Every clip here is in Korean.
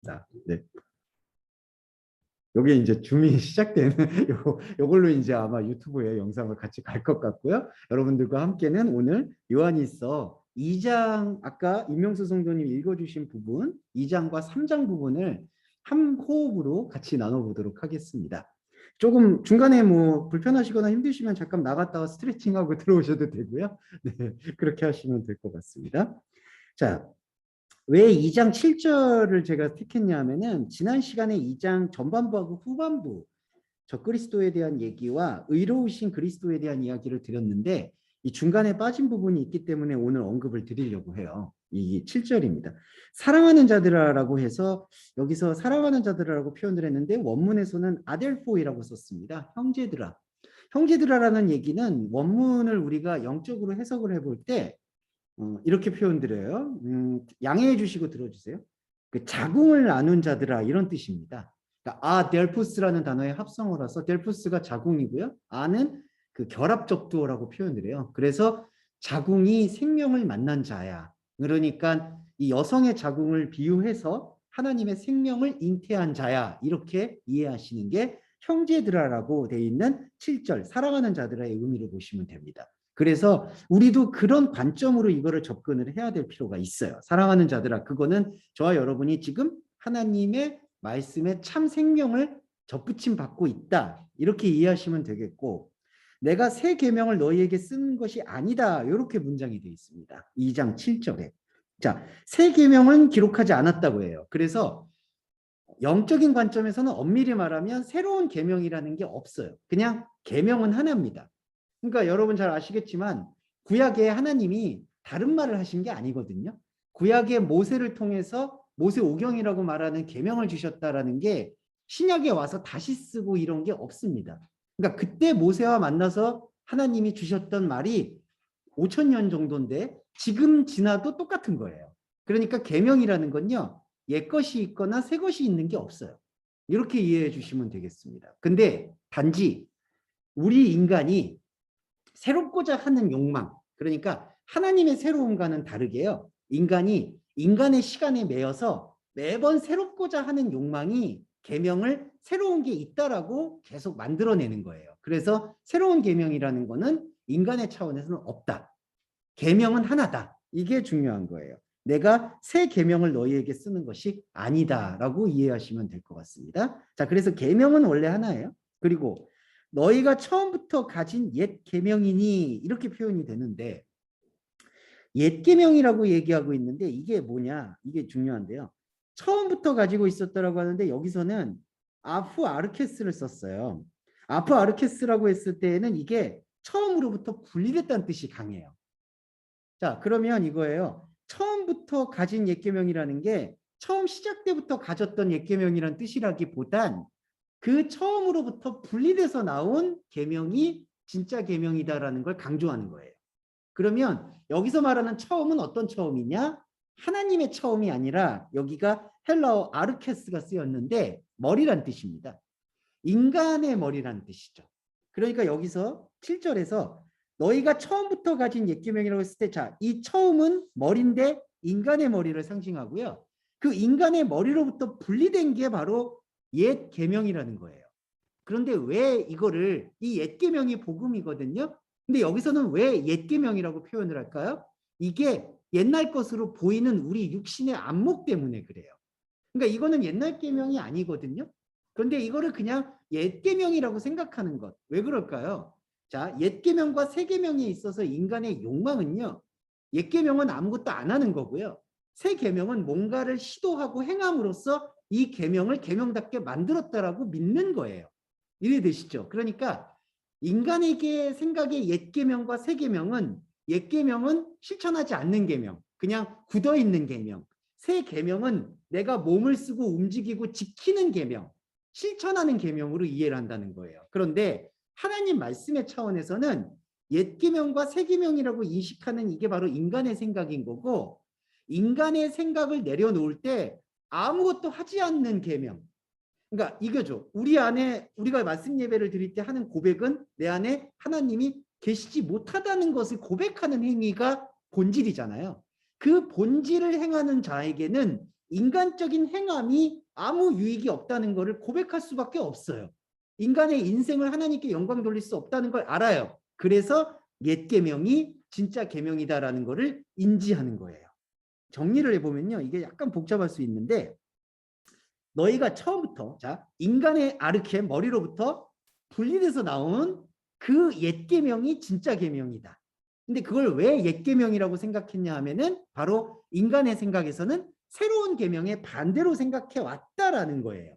자, 네. 여기 이제 줌이 시작되는 요걸로 이제 아마 유튜브에 영상을 같이 갈 것 같고요. 여러분들과 함께는 오늘 요한일서 2장 아까 임명수 성도님 읽어주신 부분 2장과 3장 부분을 한 호흡으로 같이 나눠보도록 하겠습니다. 조금 중간에 뭐 불편하시거나 힘드시면 잠깐 나갔다가 스트레칭하고 들어오셔도 되고요. 네, 그렇게 하시면 될 것 같습니다. 자, 왜 2장 7절을 제가 택했냐 하면은 지난 시간에 2장 전반부하고 후반부 적그리스도에 대한 얘기와 의로우신 그리스도에 대한 이야기를 드렸는데 이 중간에 빠진 부분이 있기 때문에 오늘 언급을 드리려고 해요. 이 7절입니다. 사랑하는 자들아라고 해서 여기서 사랑하는 자들아라고 표현을 했는데 원문에서는 아델포이라고 썼습니다. 형제들아. 형제들아라는 얘기는 원문을 우리가 영적으로 해석을 해볼 때 이렇게 표현드려요. 양해해 주시고 들어주세요. 그 자궁을 나눈 자들아 이런 뜻입니다. 그러니까 델푸스라는 단어의 합성어라서 델푸스가 자궁이고요. 아는 그 결합적두어라고 표현을 해요. 그래서 자궁이 생명을 만난 자야. 그러니까 이 여성의 자궁을 비유해서 하나님의 생명을 잉태한 자야. 이렇게 이해하시는 게 형제들아라고 돼 있는 7절 사랑하는 자들아의 의미를 보시면 됩니다. 그래서 우리도 그런 관점으로 이거를 접근을 해야 될 필요가 있어요. 사랑하는 자들아, 그거는 저와 여러분이 지금 하나님의 말씀에 참 생명을 접붙임 받고 있다. 이렇게 이해하시면 되겠고, 내가 새 계명을 너희에게 쓰는 것이 아니다. 이렇게 문장이 되어 있습니다. 2장 7절에. 자, 새 계명은 기록하지 않았다고 해요. 그래서 영적인 관점에서는 엄밀히 말하면 새로운 계명이라는 게 없어요. 그냥 계명은 하나입니다. 그러니까 여러분 잘 아시겠지만 구약에 하나님이 다른 말을 하신 게 아니거든요. 구약의 모세를 통해서 모세 오경이라고 말하는 계명을 주셨다라는 게 신약에 와서 다시 쓰고 이런 게 없습니다. 그러니까 그때 모세와 만나서 하나님이 주셨던 말이 5천 년 정도인데 지금 지나도 똑같은 거예요. 그러니까 계명이라는 건요. 옛것이 있거나 새것이 있는 게 없어요. 이렇게 이해해 주시면 되겠습니다. 근데 단지 우리 인간이 새롭고자 하는 욕망, 그러니까 하나님의 새로움과는 다르게요. 인간이 인간의 시간에 매여서 매번 새롭고자 하는 욕망이 계명을 새로운 게 있다라고 계속 만들어내는 거예요. 그래서 새로운 계명이라는 거는 인간의 차원에서는 없다. 계명은 하나다. 이게 중요한 거예요. 내가 새 계명을 너희에게 쓰는 것이 아니다라고 이해하시면 될 것 같습니다. 자, 그래서 계명은 원래 하나예요. 그리고 너희가 처음부터 가진 옛 계명이니 이렇게 표현이 되는데 옛 계명이라고 얘기하고 있는데 이게 뭐냐? 이게 중요한데요. 처음부터 가지고 있었다라고 하는데 여기서는 아프 아르케스를 썼어요. 아프 아르케스라고 했을 때에는 이게 처음으로부터 분리됐다는 뜻이 강해요. 자, 그러면 이거예요. 처음부터 가진 옛 계명이라는 게 처음 시작 때부터 가졌던 옛 계명이라는 뜻이라기보단 그 처음으로부터 분리돼서 나온 계명이 진짜 계명이다라는 걸 강조하는 거예요. 그러면 여기서 말하는 처음은 어떤 처음이냐? 하나님의 처음이 아니라 여기가 헬라어 아르케스가 쓰였는데 머리란 뜻입니다. 인간의 머리란 뜻이죠. 그러니까 여기서 7절에서 너희가 처음부터 가진 옛 계명이라고 했을 때 자, 이 처음은 머리인데 인간의 머리를 상징하고요. 그 인간의 머리로부터 분리된 게 바로 옛 계명이라는 거예요. 그런데 왜 이거를 이 옛 계명이 복음이거든요. 근데 여기서는 왜 옛 계명이라고 표현을 할까요? 이게 옛날 것으로 보이는 우리 육신의 안목 때문에 그래요. 그러니까 이거는 옛날 계명이 아니거든요. 그런데 이거를 그냥 옛 계명이라고 생각하는 것. 왜 그럴까요? 자, 옛 계명과 새 계명에 있어서 인간의 욕망은요. 옛 계명은 아무것도 안 하는 거고요. 새 계명은 뭔가를 시도하고 행함으로써 이 계명을 계명답게 만들었다라고 믿는 거예요. 이해되시죠? 그러니까 인간에게 생각의 옛 계명과 새 계명은 옛 계명은 실천하지 않는 계명, 그냥 굳어 있는 계명. 새 계명은 내가 몸을 쓰고 움직이고 지키는 계명, 실천하는 계명으로 이해를 한다는 거예요. 그런데 하나님 말씀의 차원에서는 옛 계명과 새 계명이라고 인식하는 이게 바로 인간의 생각인 거고 인간의 생각을 내려놓을 때 아무것도 하지 않는 계명. 그러니까 이거죠. 우리 안에 우리가 말씀 예배를 드릴 때 하는 고백은 내 안에 하나님이 계시지 못하다는 것을 고백하는 행위가 본질이잖아요. 그 본질을 행하는 자에게는 인간적인 행함이 아무 유익이 없다는 것을 고백할 수밖에 없어요. 인간의 인생을 하나님께 영광 돌릴 수 없다는 걸 알아요. 그래서 옛 계명이 진짜 계명이다라는 것을 인지하는 거예요. 정리를 해보면요, 이게 약간 복잡할 수 있는데, 너희가 처음부터 자 인간의 아르케 머리로부터 분리돼서 나온 그 옛 계명이 진짜 계명이다. 근데 그걸 왜 옛 계명이라고 생각했냐 하면은 바로 인간의 생각에서는 새로운 계명의 반대로 생각해 왔다라는 거예요.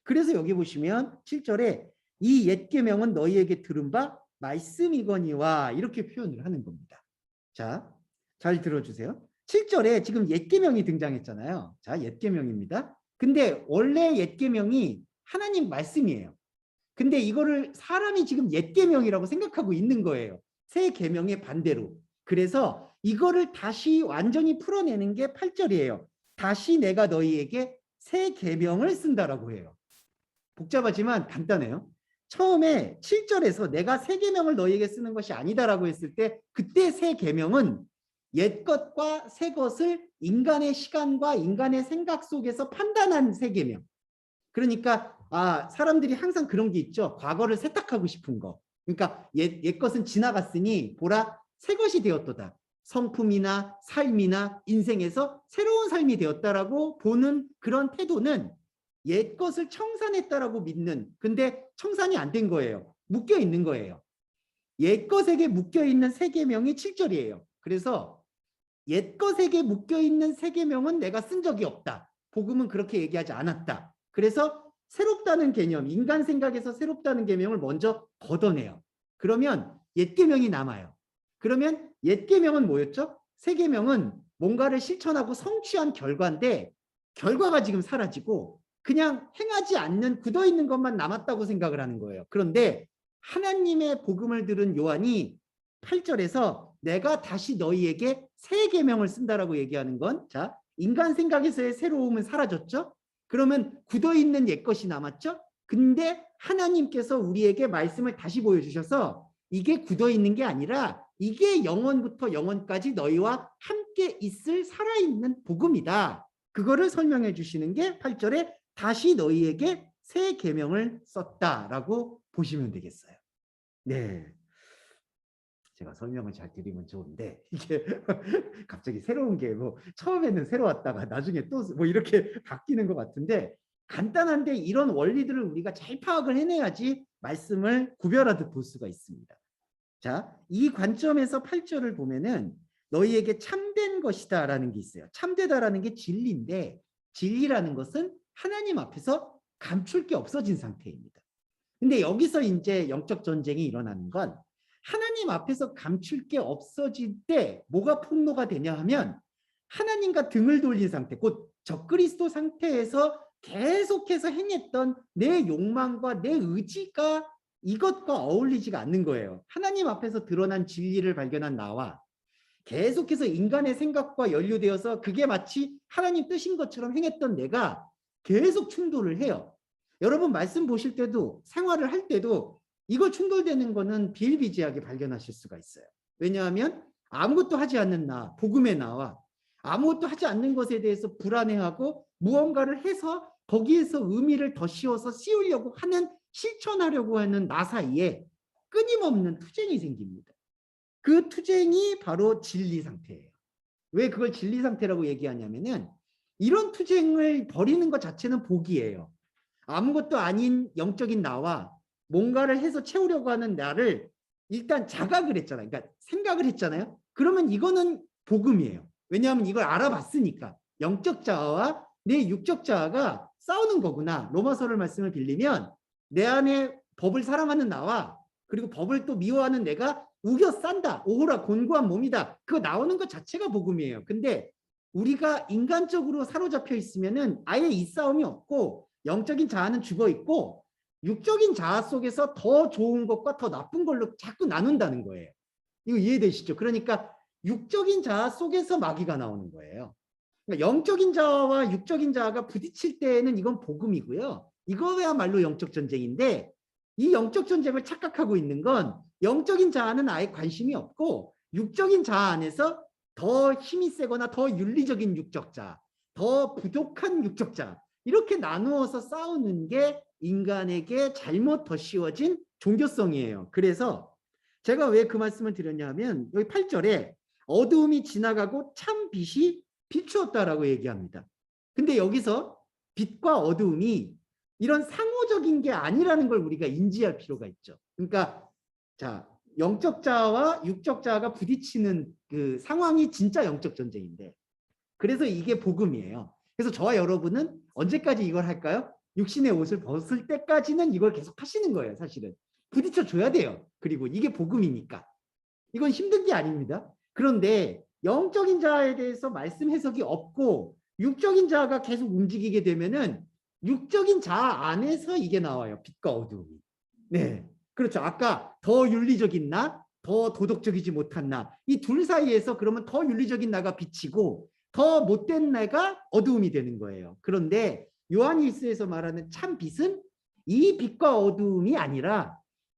그래서 여기 보시면 7절에 이 옛 계명은 너희에게 들은 바 말씀이거니와 이렇게 표현을 하는 겁니다. 자, 잘 들어주세요. 7절에 지금 옛 계명이 등장했잖아요. 자, 옛 계명입니다. 근데 원래 옛 계명이 하나님 말씀이에요. 근데 이거를 사람이 지금 옛 계명이라고 생각하고 있는 거예요. 새 계명의 반대로. 그래서 이거를 다시 완전히 풀어내는 게 8절이에요. 다시 내가 너희에게 새 계명을 쓴다라고 해요. 복잡하지만 간단해요. 처음에 7절에서 내가 새 계명을 너희에게 쓰는 것이 아니다라고 했을 때 그때 새 계명은 옛 것과 새 것을 인간의 시간과 인간의 생각 속에서 판단한 새 계명. 그러니까 사람들이 항상 그런 게 있죠. 과거를 세탁하고 싶은 거. 그러니까 옛 것은 지나갔으니 보라 새 것이 되었도다. 성품이나 삶이나 인생에서 새로운 삶이 되었다라고 보는 그런 태도는 옛 것을 청산했다라고 믿는, 근데 청산이 안 된 거예요. 묶여 있는 거예요. 옛 것에게 묶여 있는 새 계명이 7절이에요. 그래서 옛 것에게 묶여 있는 새 계명은 내가 쓴 적이 없다. 복음은 그렇게 얘기하지 않았다. 그래서 새롭다는 개념, 인간 생각에서 새롭다는 계명을 먼저 걷어내요. 그러면 옛 계명이 남아요. 그러면 옛 계명은 뭐였죠? 새 계명은 뭔가를 실천하고 성취한 결과인데 결과가 지금 사라지고 그냥 행하지 않는 굳어있는 것만 남았다고 생각을 하는 거예요. 그런데 하나님의 복음을 들은 요한이 8절에서 내가 다시 너희에게 새 계명을 쓴다라고 얘기하는 건, 자, 인간 생각에서의 새로움은 사라졌죠? 그러면 굳어있는 옛것이 남았죠? 근데 하나님께서 우리에게 말씀을 다시 보여주셔서 이게 굳어있는 게 아니라 이게 영원부터 영원까지 너희와 함께 있을 살아있는 복음이다. 그거를 설명해 주시는 게 8절에 다시 너희에게 새 계명을 썼다라고 보시면 되겠어요. 네. 제가 설명을 잘 드리면 좋은데 이게 갑자기 새로운 게 뭐 처음에는 새로웠다가 나중에 또 뭐 이렇게 바뀌는 것 같은데 간단한데 이런 원리들을 우리가 잘 파악을 해내야지 말씀을 구별하듯 볼 수가 있습니다. 자, 이 관점에서 8절을 보면은 너희에게 참된 것이다 라는 게 있어요. 참되다라는 게 진리인데 진리라는 것은 하나님 앞에서 감출 게 없어진 상태입니다. 근데 여기서 이제 영적 전쟁이 일어나는 건 하나님 앞에서 감출 게 없어질 때 뭐가 폭로가 되냐 하면 하나님과 등을 돌린 상태, 곧 적그리스도 상태에서 계속해서 행했던 내 욕망과 내 의지가 이것과 어울리지가 않는 거예요. 하나님 앞에서 드러난 진리를 발견한 나와 계속해서 인간의 생각과 연루되어서 그게 마치 하나님 뜻인 것처럼 행했던 내가 계속 충돌을 해요. 여러분 말씀 보실 때도 생활을 할 때도 이거 충돌되는 거는 비일비재하게 발견하실 수가 있어요. 왜냐하면 아무것도 하지 않는 나, 복음의 나와 아무것도 하지 않는 것에 대해서 불안해하고 무언가를 해서 거기에서 의미를 더 씌우려고 하는, 실천하려고 하는 나 사이에 끊임없는 투쟁이 생깁니다. 그 투쟁이 바로 진리 상태예요. 왜 그걸 진리 상태라고 얘기하냐면은 이런 투쟁을 벌이는 것 자체는 복이에요. 아무것도 아닌 영적인 나와 뭔가를 해서 채우려고 하는 나를 일단 자각을 했잖아요. 그러니까 생각을 했잖아요. 그러면 이거는 복음이에요. 왜냐하면 이걸 알아봤으니까. 영적 자아와 내 육적 자아가 싸우는 거구나. 로마서를 말씀을 빌리면 내 안에 법을 사랑하는 나와 그리고 법을 또 미워하는 내가 우겨 싼다. 오호라 곤고한 몸이다. 그거 나오는 것 자체가 복음이에요. 근데 우리가 인간적으로 사로잡혀 있으면은 아예 이 싸움이 없고 영적인 자아는 죽어 있고 육적인 자아 속에서 더 좋은 것과 더 나쁜 걸로 자꾸 나눈다는 거예요. 이거 이해되시죠? 그러니까 육적인 자아 속에서 마귀가 나오는 거예요. 그러니까 영적인 자아와 육적인 자아가 부딪힐 때에는 이건 복음이고요. 이거야말로 영적 전쟁인데 이 영적 전쟁을 착각하고 있는 건 영적인 자아는 아예 관심이 없고 육적인 자아 안에서 더 힘이 세거나 더 윤리적인 육적 자아, 더 부족한 육적자 이렇게 나누어서 싸우는 게 인간에게 잘못 더 씌워진 종교성이에요. 그래서 제가 왜 그 말씀을 드렸냐면 여기 8절에 어두움이 지나가고 참 빛이 비추었다라고 얘기합니다. 근데 여기서 빛과 어두움이 이런 상호적인 게 아니라는 걸 우리가 인지할 필요가 있죠. 그러니까 자, 영적 자와 육적 자가 부딪히는 그 상황이 진짜 영적 전쟁인데 그래서 이게 복음이에요. 그래서 저와 여러분은 언제까지 이걸 할까요? 육신의 옷을 벗을 때까지는 이걸 계속 하시는 거예요. 사실은 부딪혀 줘야 돼요. 그리고 이게 복음이니까 이건 힘든 게 아닙니다. 그런데 영적인 자에 대해서 말씀 해석이 없고 육적인 자가 계속 움직이게 되면은 육적인 자 안에서 이게 나와요. 빛과 어두움이. 네, 그렇죠. 아까 더 윤리적인 나, 더 도덕적이지 못한 나, 이 둘 사이에서 그러면 더 윤리적인 나가 비치고 더 못된 나가 어두움이 되는 거예요. 그런데 요한일서에서 말하는 참 빛은 이 빛과 어두움이 아니라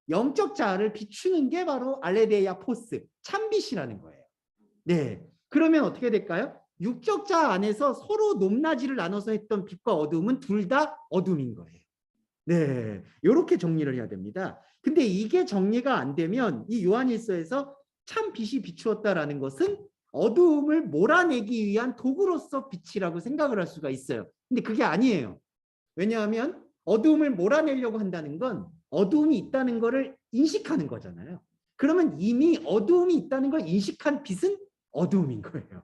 영적 자아를 비추는 게 바로 알레데야 포스, 참빛이라는 거예요. 네, 그러면 어떻게 될까요? 육적 자아 안에서 서로 높낮이를 나눠서 했던 빛과 어두움은 둘 다 어둠인 거예요. 네, 이렇게 정리를 해야 됩니다. 근데 이게 정리가 안 되면 이 요한일서에서 참 빛이 비추었다라는 것은 어두움을 몰아내기 위한 도구로서 빛이라고 생각을 할 수가 있어요. 근데 그게 아니에요. 왜냐하면 어두움을 몰아내려고 한다는 건 어두움이 있다는 것을 인식하는 거잖아요. 그러면 이미 어두움이 있다는 걸 인식한 빛은 어두움인 거예요.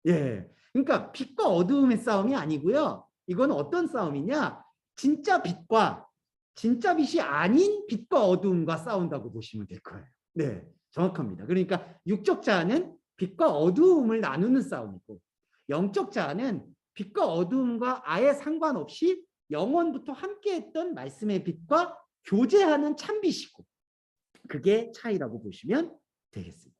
예, 그러니까 빛과 어두움의 싸움이 아니고요. 이건 어떤 싸움이냐? 진짜 빛과 진짜 빛이 아닌 빛과 어두움과 싸운다고 보시면 될 거예요. 네, 정확합니다. 그러니까 육적 자아는 빛과 어두움을 나누는 싸움이고 영적 자아는 빛과 어두움과 아예 상관없이 영원부터 함께했던 말씀의 빛과 교제하는 참빛이고 그게 차이라고 보시면 되겠습니다.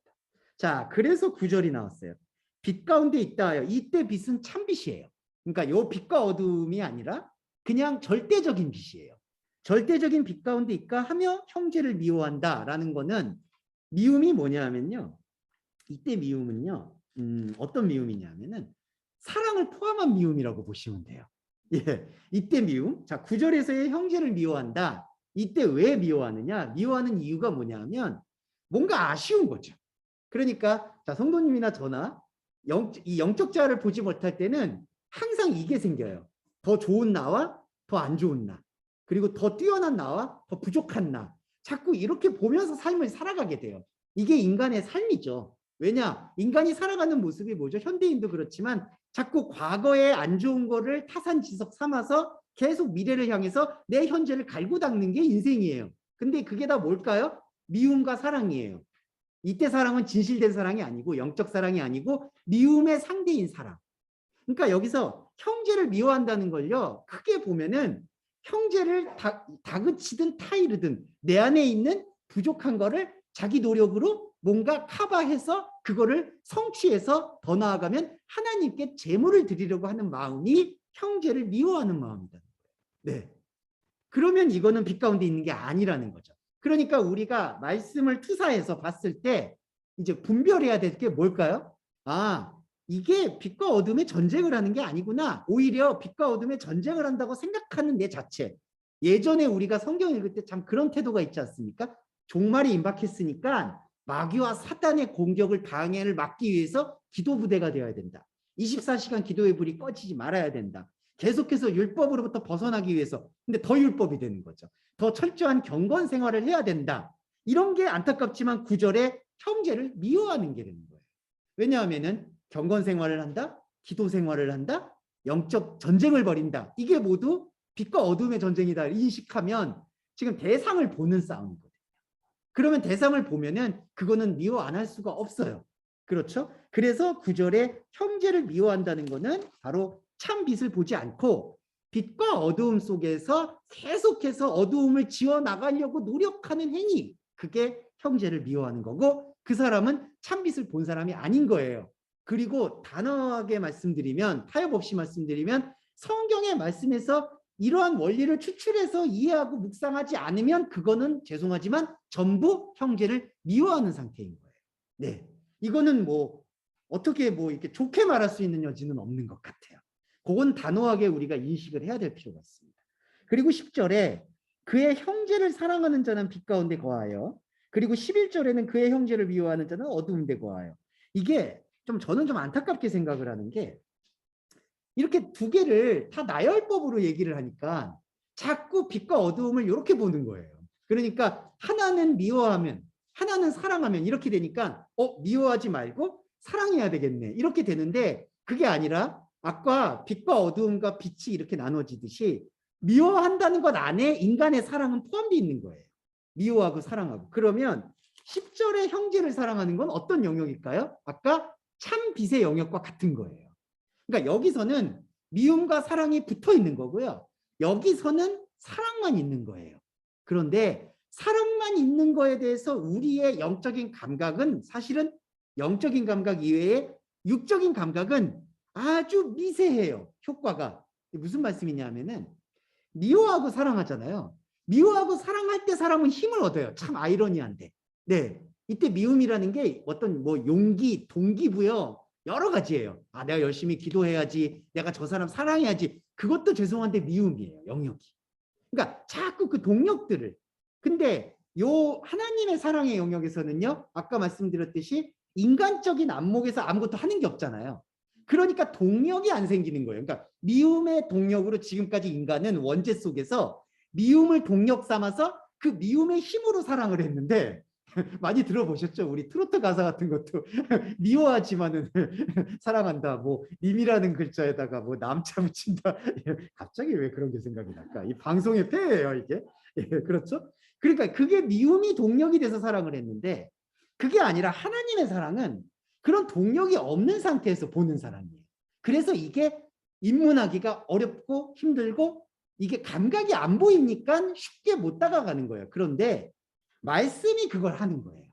자, 그래서 9절이 나왔어요. 빛 가운데 있다 하여 이때 빛은 참빛이에요. 그러니까 요 빛과 어두움이 아니라 그냥 절대적인 빛이에요. 절대적인 빛 가운데 있다 하며 형제를 미워한다라는 거는 미움이 뭐냐 하면요. 이때 미움은요. 어떤 미움이냐면은 사랑을 포함한 미움이라고 보시면 돼요. 예, 이때 미움. 자, 9절에서의 형제를 미워한다. 이때 왜 미워하느냐? 미워하는 이유가 뭐냐면 뭔가 아쉬운 거죠. 그러니까 자, 성도님이나 저나 이 영적 자아를 보지 못할 때는 항상 이게 생겨요. 더 좋은 나와 더 안 좋은 나. 그리고 더 뛰어난 나와 더 부족한 나. 자꾸 이렇게 보면서 삶을 살아가게 돼요. 이게 인간의 삶이죠. 왜냐? 인간이 살아가는 모습이 뭐죠? 현대인도 그렇지만 자꾸 과거에 안 좋은 거를 타산지석 삼아서 계속 미래를 향해서 내 현재를 갈고 닦는 게 인생이에요. 근데 그게 다 뭘까요? 미움과 사랑이에요. 이때 사랑은 진실된 사랑이 아니고 영적 사랑이 아니고 미움의 상대인 사랑. 그러니까 여기서 형제를 미워한다는 걸요. 크게 보면은 형제를 다그치든 타이르든 내 안에 있는 부족한 거를 자기 노력으로 뭔가 커버해서 그거를 성취해서 더 나아가면 하나님께 제물을 드리려고 하는 마음이 형제를 미워하는 마음이다. 네. 그러면 이거는 빛 가운데 있는 게 아니라는 거죠. 그러니까 우리가 말씀을 투사해서 봤을 때 이제 분별해야 될 게 뭘까요? 아, 이게 빛과 어둠의 전쟁을 하는 게 아니구나. 오히려 빛과 어둠의 전쟁을 한다고 생각하는 내 자체. 예전에 우리가 성경 읽을 때 참 그런 태도가 있지 않습니까? 종말이 임박했으니까 마귀와 사탄의 공격을 방해를 막기 위해서 기도 부대가 되어야 된다. 24시간 기도의 불이 꺼지지 말아야 된다. 계속해서 율법으로부터 벗어나기 위해서. 근데 더 율법이 되는 거죠. 더 철저한 경건 생활을 해야 된다. 이런 게 안타깝지만 9절에 형제를 미워하는 게 되는 거예요. 왜냐하면은 경건 생활을 한다, 기도 생활을 한다, 영적 전쟁을 벌인다. 이게 모두 빛과 어둠의 전쟁이다 인식하면 지금 대상을 보는 싸움이거든요. 그러면 대상을 보면은 그거는 미워 안 할 수가 없어요. 그렇죠? 그래서 9절에 형제를 미워한다는 거는 바로 참 빛을 보지 않고 빛과 어두움 속에서 계속해서 어두움을 지워나가려고 노력하는 행위, 그게 형제를 미워하는 거고 그 사람은 참 빛을 본 사람이 아닌 거예요. 그리고 단호하게 말씀드리면, 타협 없이 말씀드리면 성경의 말씀에서 이러한 원리를 추출해서 이해하고 묵상하지 않으면 그거는 죄송하지만 전부 형제를 미워하는 상태인 거예요. 네, 이거는 뭐 어떻게 뭐 이렇게 좋게 말할 수 있는 여지는 없는 것 같아요. 그건 단호하게 우리가 인식을 해야 될 필요가 있습니다. 그리고 10절에 그의 형제를 사랑하는 자는 빛 가운데 거하여, 그리고 11절에는 그의 형제를 미워하는 자는 어두운 데 거하여. 이게 좀 저는 좀 안타깝게 생각을 하는 게, 이렇게 두 개를 다 나열법으로 얘기를 하니까 자꾸 빛과 어두움을 이렇게 보는 거예요. 그러니까 하나는 미워하면 하나는 사랑하면 이렇게 되니까 미워하지 말고 사랑해야 되겠네 이렇게 되는데, 그게 아니라 아까 빛과 어두움과 빛이 이렇게 나눠지듯이 미워한다는 것 안에 인간의 사랑은 포함되어 있는 거예요. 미워하고 사랑하고. 그러면 10절의 형제를 사랑하는 건 어떤 영역일까요? 아까 참 빛의 영역과 같은 거예요. 그러니까 여기서는 미움과 사랑이 붙어 있는 거고요. 여기서는 사랑만 있는 거예요. 그런데 사랑만 있는 거에 대해서 우리의 영적인 감각은 사실은 영적인 감각 이외에 육적인 감각은 아주 미세해요. 효과가. 무슨 말씀이냐면은 미워하고 사랑하잖아요. 미워하고 사랑할 때 사람은 힘을 얻어요. 참 아이러니한데. 네. 이때 미움이라는 게 어떤 뭐 용기, 동기부여 여러 가지예요. 아, 내가 열심히 기도해야지. 내가 저 사람 사랑해야지. 그것도 죄송한데 미움이에요. 영역이. 그러니까 자꾸 그 동력들을. 근데 요 하나님의 사랑의 영역에서는요. 아까 말씀드렸듯이 인간적인 안목에서 아무것도 하는 게 없잖아요. 그러니까 동력이 안 생기는 거예요. 그러니까 미움의 동력으로 지금까지 인간은 원죄 속에서 미움을 동력 삼아서 그 미움의 힘으로 사랑을 했는데 많이 들어보셨죠? 우리 트로트 가사 같은 것도 미워하지만은 사랑한다. 뭐 님이라는 글자에다가 뭐 남자 붙인다. 갑자기 왜 그런 게 생각이 날까? 이 방송의 폐예요, 이게. 예, 그렇죠? 그러니까 그게 미움이 동력이 돼서 사랑을 했는데, 그게 아니라 하나님의 사랑은 그런 동력이 없는 상태에서 보는 사랑이에요. 그래서 이게 입문하기가 어렵고 힘들고 이게 감각이 안 보이니까 쉽게 못 다가가는 거예요. 그런데 말씀이 그걸 하는 거예요.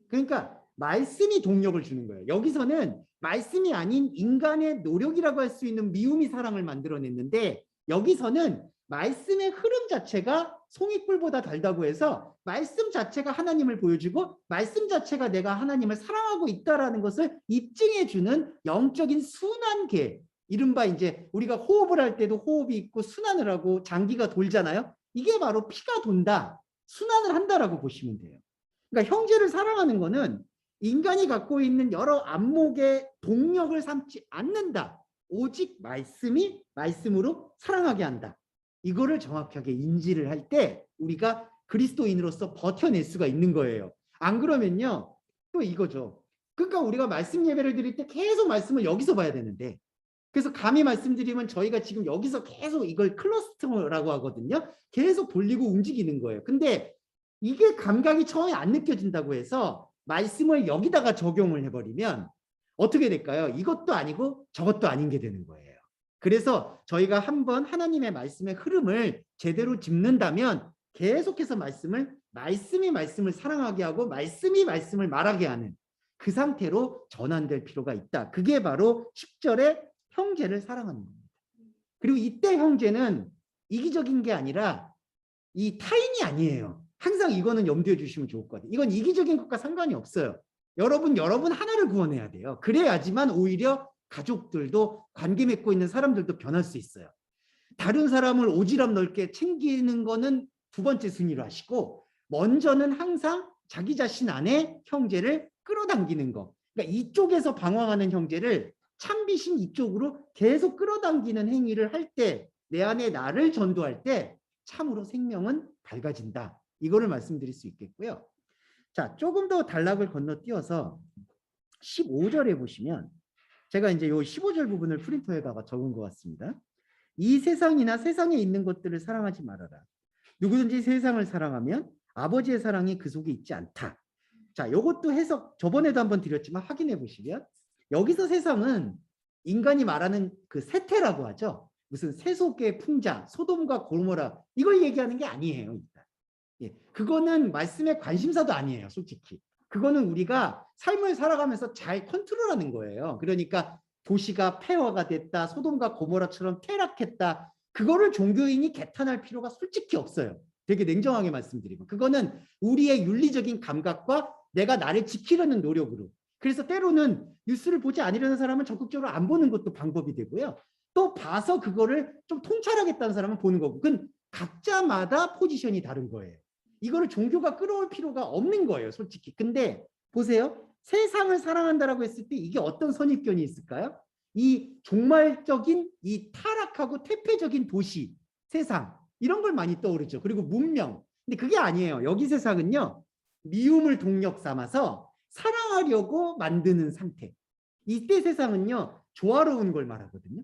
그러니까 말씀이 동력을 주는 거예요. 여기서는 말씀이 아닌 인간의 노력이라고 할 수 있는 미움이 사랑을 만들어냈는데, 여기서는 말씀의 흐름 자체가 송이꿀보다 달다고 해서 말씀 자체가 하나님을 보여주고 말씀 자체가 내가 하나님을 사랑하고 있다라는 것을 입증해주는 영적인 순환계. 이른바 이제 우리가 호흡을 할 때도 호흡이 있고 순환을 하고 장기가 돌잖아요. 이게 바로 피가 돈다, 순환을 한다라고 보시면 돼요. 그러니까 형제를 사랑하는 거는 인간이 갖고 있는 여러 안목의 동력을 삼지 않는다. 오직 말씀이 말씀으로 사랑하게 한다. 이거를 정확하게 인지를 할 때 우리가 그리스도인으로서 버텨낼 수가 있는 거예요. 안 그러면요, 또 이거죠. 그러니까 우리가 말씀 예배를 드릴 때 계속 말씀을 여기서 봐야 되는데, 그래서 감히 말씀드리면 저희가 지금 여기서 계속 이걸 클러스터라고 하거든요. 계속 돌리고 움직이는 거예요. 근데 이게 감각이 처음에 안 느껴진다고 해서 말씀을 여기다가 적용을 해버리면 어떻게 될까요? 이것도 아니고 저것도 아닌 게 되는 거예요. 그래서 저희가 한번 하나님의 말씀의 흐름을 제대로 짚는다면 계속해서 말씀이 말씀을 사랑하게 하고 말씀이 말씀을 말하게 하는 그 상태로 전환될 필요가 있다. 그게 바로 10절의 형제를 사랑하는 겁니다. 그리고 이때 형제는 이기적인 게 아니라 이 타인이 아니에요. 항상 이거는 염두에 주시면 좋을 것 같아요. 이건 이기적인 것과 상관이 없어요. 여러분 하나를 구원해야 돼요. 그래야지만 오히려 가족들도 관계 맺고 있는 사람들도 변할 수 있어요. 다른 사람을 오지랖 넓게 챙기는 거는 두 번째 순위로 하시고, 먼저는 항상 자기 자신 안에 형제를 끌어당기는 거. 그러니까 이쪽에서 방황하는 형제를 참빛인 이쪽으로 계속 끌어당기는 행위를 할 때, 내 안에 나를 전도할 때 참으로 생명은 밝아진다. 이거를 말씀드릴 수 있겠고요. 자, 조금 더 단락을 건너뛰어서 15절에 보시면, 제가 이제 요 15절 부분을 프린터에다가 적은 것 같습니다. 이 세상이나 세상에 있는 것들을 사랑하지 말아라. 누구든지 세상을 사랑하면 아버지의 사랑이 그 속에 있지 않다. 자, 요것도 해석 저번에도 한번 드렸지만 확인해 보시면, 여기서 세상은 인간이 말하는 그 세태라고 하죠. 무슨 세속의 풍자, 소돔과 고모라, 이걸 얘기하는 게 아니에요. 일단. 예, 그거는 말씀의 관심사도 아니에요. 솔직히. 그거는 우리가 삶을 살아가면서 잘 컨트롤하는 거예요. 그러니까 도시가 폐허가 됐다, 소돔과 고모라처럼 퇴락했다, 그거를 종교인이 개탄할 필요가 솔직히 없어요. 되게 냉정하게 말씀드리면. 그거는 우리의 윤리적인 감각과 내가 나를 지키려는 노력으로. 그래서 때로는 뉴스를 보지 않으려는 사람은 적극적으로 안 보는 것도 방법이 되고요. 또 봐서 그거를 좀 통찰하겠다는 사람은 보는 거고, 그건 각자마다 포지션이 다른 거예요. 이거를 종교가 끌어올 필요가 없는 거예요, 솔직히. 근데 보세요. 세상을 사랑한다라고 했을 때 이게 어떤 선입견이 있을까요? 이 종말적인 이 타락하고 퇴폐적인 도시, 세상, 이런 걸 많이 떠오르죠. 그리고 문명. 근데 그게 아니에요. 여기 세상은요, 미움을 동력 삼아서 사랑하려고 만드는 상태. 이때 세상은요, 조화로운 걸 말하거든요.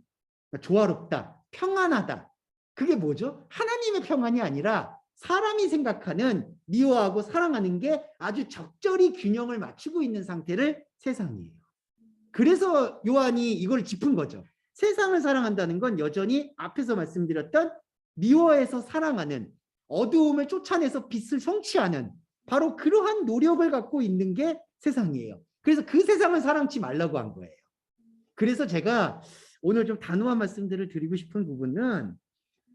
그러니까 조화롭다, 평안하다. 그게 뭐죠? 하나님의 평안이 아니라 사람이 생각하는 미워하고 사랑하는 게 아주 적절히 균형을 맞추고 있는 상태를 세상이에요. 그래서 요한이 이걸 짚은 거죠. 세상을 사랑한다는 건 여전히 앞에서 말씀드렸던 미워해서 사랑하는, 어두움을 쫓아내서 빛을 성취하는 바로 그러한 노력을 갖고 있는 게 세상이에요. 그래서 그 세상을 사랑치 말라고 한 거예요. 그래서 제가 오늘 좀 단호한 말씀들을 드리고 싶은 부분은,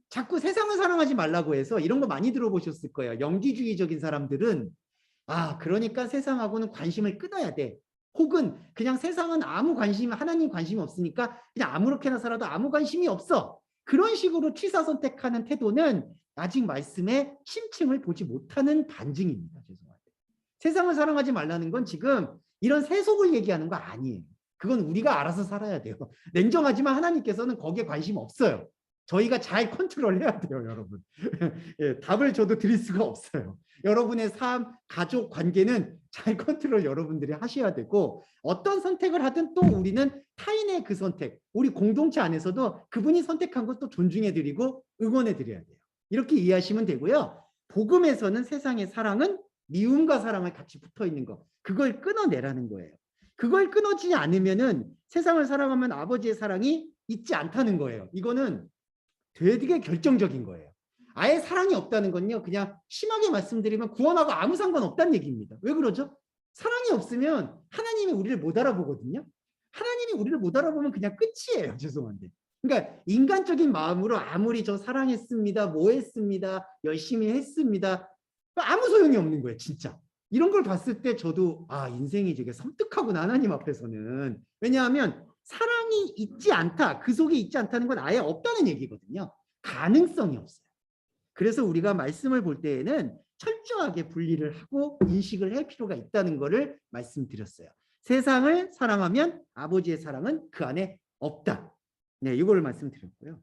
자꾸 세상을 사랑하지 말라고 해서 이런 거 많이 들어보셨을 거예요. 영지주의적인 사람들은 그러니까 세상하고는 관심을 끊어야 돼. 혹은 그냥 세상은 아무 관심, 하나님 관심이 없으니까 그냥 아무렇게나 살아도 아무 관심이 없어. 그런 식으로 취사선택하는 태도는 아직 말씀의 심층을 보지 못하는 반증입니다. 죄송합니다. 세상을 사랑하지 말라는 건 지금 이런 세속을 얘기하는 거 아니에요. 그건 우리가 알아서 살아야 돼요. 냉정하지만 하나님께서는 거기에 관심 없어요. 저희가 잘 컨트롤해야 돼요, 여러분. 예, 답을 저도 드릴 수가 없어요. 여러분의 삶, 가족 관계는 잘 컨트롤 여러분들이 하셔야 되고, 어떤 선택을 하든 또 우리는 타인의 그 선택, 우리 공동체 안에서도 그분이 선택한 것도 존중해드리고 응원해드려야 돼요. 이렇게 이해하시면 되고요. 복음에서는 세상의 사랑은 미움과 사랑을 같이 붙어 있는 거, 그걸 끊어내라는 거예요. 그걸 끊어지지 않으면은 세상을 사랑하면 아버지의 사랑이 있지 않다는 거예요. 이거는 되게 결정적인 거예요. 아예 사랑이 없다는 건요, 그냥 심하게 말씀드리면 구원하고 아무 상관없다는 얘기입니다. 왜 그러죠? 사랑이 없으면 하나님이 우리를 못 알아보거든요. 하나님이 우리를 못 알아보면 그냥 끝이에요. 죄송한데. 그러니까 인간적인 마음으로 아무리 저 사랑했습니다, 뭐 했습니다, 열심히 했습니다, 아무 소용이 없는 거예요, 진짜. 이런 걸 봤을 때 저도 인생이 되게 섬뜩하구나, 하나님 앞에서는. 왜냐하면 사랑이 있지 않다, 그 속에 있지 않다는 건 아예 없다는 얘기거든요. 가능성이 없어요. 그래서 우리가 말씀을 볼 때에는 철저하게 분리를 하고 인식을 할 필요가 있다는 것을 말씀드렸어요. 세상을 사랑하면 아버지의 사랑은 그 안에 없다. 네, 이걸 말씀드렸고요.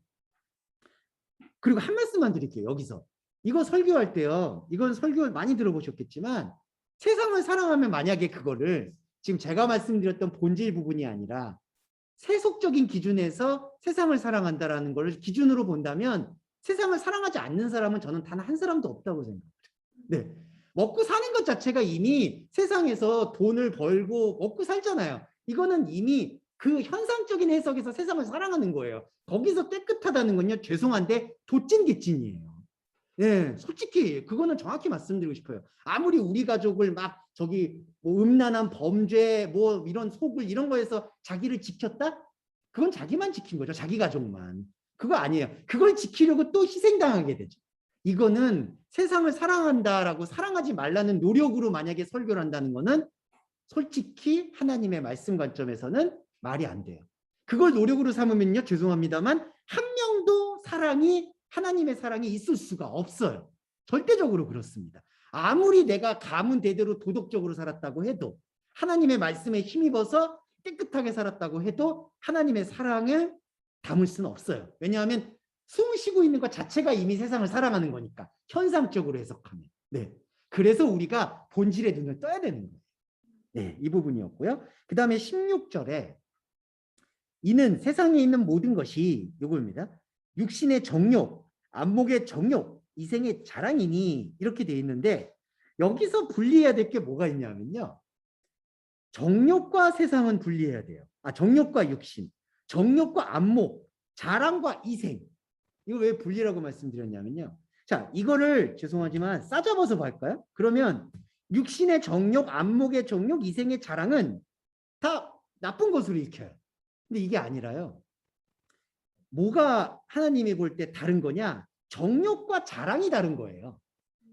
그리고 한 말씀만 드릴게요. 여기서 이거 설교할 때요, 이건 설교 많이 들어보셨겠지만, 세상을 사랑하면 만약에 그거를 지금 제가 말씀드렸던 본질 부분이 아니라 세속적인 기준에서 세상을 사랑한다라는 걸 기준으로 본다면, 세상을 사랑하지 않는 사람은 저는 단 한 사람도 없다고 생각해요. 네, 먹고 사는 것 자체가 이미 세상에서 돈을 벌고 먹고 살잖아요. 이거는 이미 그 현상적인 해석에서 세상을 사랑하는 거예요. 거기서 깨끗하다는 건요, 죄송한데 도찐개찐이에요. 네, 솔직히 그거는 정확히 말씀드리고 싶어요. 아무리 우리 가족을 막 저기 뭐 음란한 범죄 뭐 이런 속을 이런 거에서 자기를 지켰다? 그건 자기만 지킨 거죠. 자기 가족만. 그거 아니에요. 그걸 지키려고 또 희생당하게 되죠. 이거는 세상을 사랑한다라고 사랑하지 말라는 노력으로 만약에 설교를 한다는 거는 솔직히 하나님의 말씀 관점에서는 말이 안 돼요. 그걸 노력으로 삼으면요, 죄송합니다만 한 명도 하나님의 사랑이 있을 수가 없어요. 절대적으로 그렇습니다. 아무리 내가 가문 대대로 도덕적으로 살았다고 해도, 하나님의 말씀에 힘입어서 깨끗하게 살았다고 해도 하나님의 사랑을 담을 수는 없어요. 왜냐하면 숨 쉬고 있는 것 자체가 이미 세상을 사랑하는 거니까, 현상적으로 해석하면. 네, 그래서 우리가 본질의 눈을 떠야 되는 거예요. 네, 이 부분이었고요. 그 다음에 16절에 이는 세상에 있는 모든 것이 요겁니다. 육신의 정욕, 안목의 정욕, 이생의 자랑이니, 이렇게 돼 있는데, 여기서 분리해야 될 게 뭐가 있냐면요, 정욕과 세상은 분리해야 돼요. 정욕과 육신, 정욕과 안목, 자랑과 이생. 이거 왜 분리라고 말씀드렸냐면요, 자, 이거를 죄송하지만 싸잡아서 볼까요? 그러면 육신의 정욕, 안목의 정욕, 이생의 자랑은 다 나쁜 것으로 읽혀요. 근데 이게 아니라요, 뭐가 하나님이 볼 때 다른 거냐? 정욕과 자랑이 다른 거예요.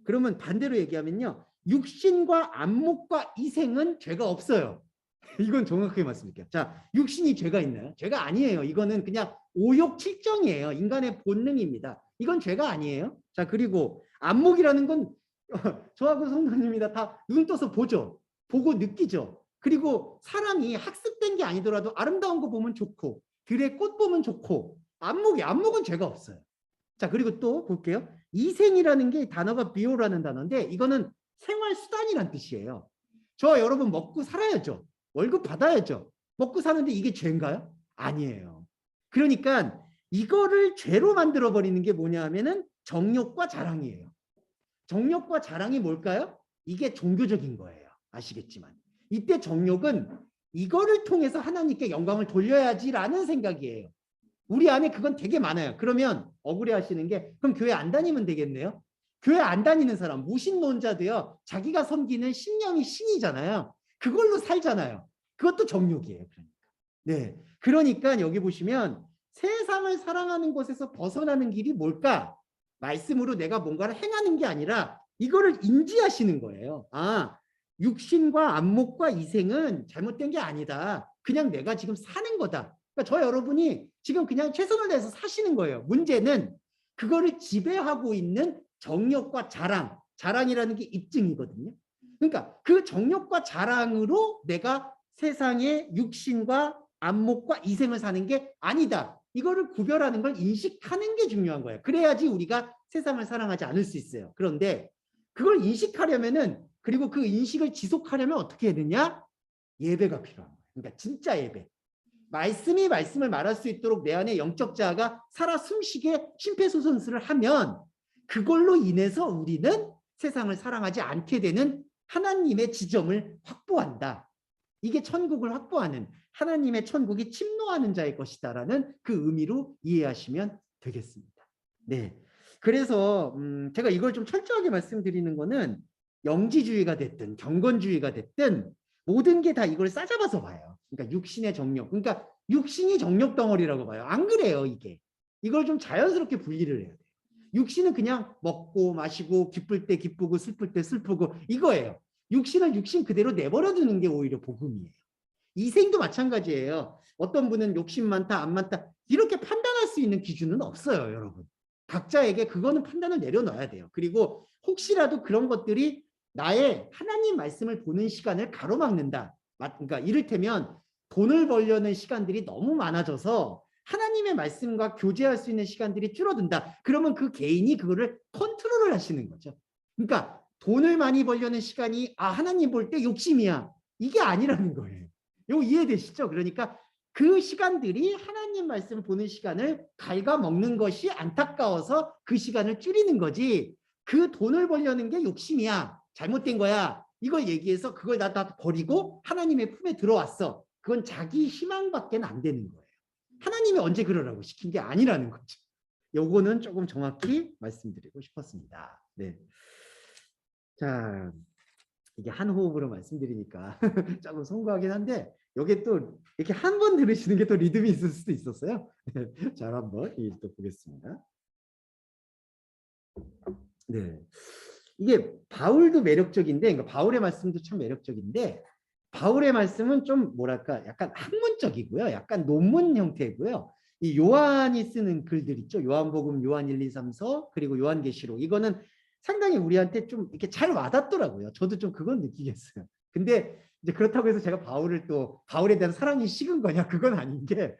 그러면 반대로 얘기하면요, 육신과 안목과 이생은 죄가 없어요. 이건 정확하게 말씀드릴게요. 자, 육신이 죄가 있나요? 죄가 아니에요. 이거는 그냥 오욕칠정이에요. 인간의 본능입니다. 이건 죄가 아니에요. 자, 그리고 안목이라는 건 저하고 성도님이 다 눈 떠서 보죠. 보고 느끼죠. 그리고 사람이 학습된 게 아니더라도 아름다운 거 보면 좋고 들의 꽃 보면 좋고 안목은 죄가 없어요. 자, 그리고 또 볼게요. 이생이라는 게 단어가 비오라는 단어인데 이거는 생활수단이란 뜻이에요. 저 여러분 먹고 살아야죠. 월급 받아야죠. 먹고 사는데 이게 죄인가요? 아니에요. 그러니까 이거를 죄로 만들어 버리는 게 뭐냐 하면은 정욕과 자랑이에요. 정욕과 자랑이 뭘까요? 이게 종교적인 거예요. 아시겠지만. 이때 정욕은 이거를 통해서 하나님께 영광을 돌려야지라는 생각이에요. 우리 안에 그건 되게 많아요. 그러면 억울해 하시는 게 그럼 교회 안 다니면 되겠네요. 교회 안 다니는 사람 무신론자도요. 자기가 섬기는 신령이 신이잖아요. 그걸로 살잖아요. 그것도 정욕이에요. 그러니까. 네. 그러니까 여기 보시면 세상을 사랑하는 것에서 벗어나는 길이 뭘까? 말씀으로 내가 뭔가를 행하는 게 아니라 이거를 인지하시는 거예요. 아, 육신과 안목과 이생은 잘못된 게 아니다. 그냥 내가 지금 사는 거다. 그러니까 저 여러분이 지금 그냥 최선을 다해서 사시는 거예요. 문제는 그거를 지배하고 있는 정욕과 자랑, 자랑이라는 게 입증이거든요. 그러니까 그 정욕과 자랑으로 내가 세상의 육신과 안목과 이생을 사는 게 아니다. 이거를 구별하는 걸 인식하는 게 중요한 거예요. 그래야지 우리가 세상을 사랑하지 않을 수 있어요. 그런데 그걸 인식하려면은 그리고 그 인식을 지속하려면 어떻게 해야 되냐? 예배가 필요한 거예요. 그러니까 진짜 예배. 말씀이 말씀을 말할 수 있도록 내 안에 영적 자아가 살아 숨쉬게 심폐소생술을 하면 그걸로 인해서 우리는 세상을 사랑하지 않게 되는 하나님의 지점을 확보한다. 이게 천국을 확보하는 하나님의 천국이 침노하는 자의 것이다라는 그 의미로 이해하시면 되겠습니다. 네. 그래서 제가 이걸 좀 철저하게 말씀드리는 거는 영지주의가 됐든 경건주의가 됐든 모든 게 다 이걸 싸잡아서 봐요. 그러니까 육신의 정욕. 그러니까 육신이 정욕 덩어리라고 봐요. 안 그래요, 이게. 이걸 좀 자연스럽게 분리를 해야 돼요. 육신은 그냥 먹고 마시고 기쁠 때 기쁘고 슬플 때 슬프고 이거예요. 육신은 육신 그대로 내버려 두는 게 오히려 복음이에요. 이생도 마찬가지예요. 어떤 분은 욕심 많다 안 많다 이렇게 판단할 수 있는 기준은 없어요, 여러분. 각자에게 그거는 판단을 내려놔야 돼요. 그리고 혹시라도 그런 것들이 나의 하나님 말씀을 보는 시간을 가로막는다. 그러니까 이를테면 돈을 벌려는 시간들이 너무 많아져서 하나님의 말씀과 교제할 수 있는 시간들이 줄어든다. 그러면 그 개인이 그거를 컨트롤을 하시는 거죠. 그러니까 돈을 많이 벌려는 시간이 하나님 볼 때 욕심이야. 이게 아니라는 거예요. 이거 이해되시죠? 그러니까 그 시간들이 하나님 말씀 보는 시간을 갉아먹는 것이 안타까워서 그 시간을 줄이는 거지. 그 돈을 벌려는 게 욕심이야. 잘못된 거야. 이걸 얘기해서 그걸 다 버리고 하나님의 품에 들어왔어. 그건 자기 희망밖에 안 되는 거예요. 하나님이 언제 그러라고 시킨 게 아니라는 거죠. 요거는 조금 정확히 말씀드리고 싶었습니다. 네. 자, 이게 한 호흡으로 말씀드리니까 조금 송구하긴 한데 이게 또 이렇게 한 번 들으시는 게 또 리듬이 있을 수도 있었어요. 잘 한번 또 보겠습니다. 네, 이게 바울도 매력적인데, 그러니까 바울의 말씀도 참 매력적인데 바울의 말씀은 좀 뭐랄까 약간 학문적이고요, 약간 논문 형태고요. 이 요한이 쓰는 글들 있죠. 요한복음, 요한 1, 2, 3서 그리고 요한계시록 이거는 상당히 우리한테 좀 이렇게 잘 와닿더라고요. 저도 좀 그건 느끼겠어요. 근데 이제 그렇다고 해서 제가 바울에 대한 사랑이 식은 거냐? 그건 아닌 게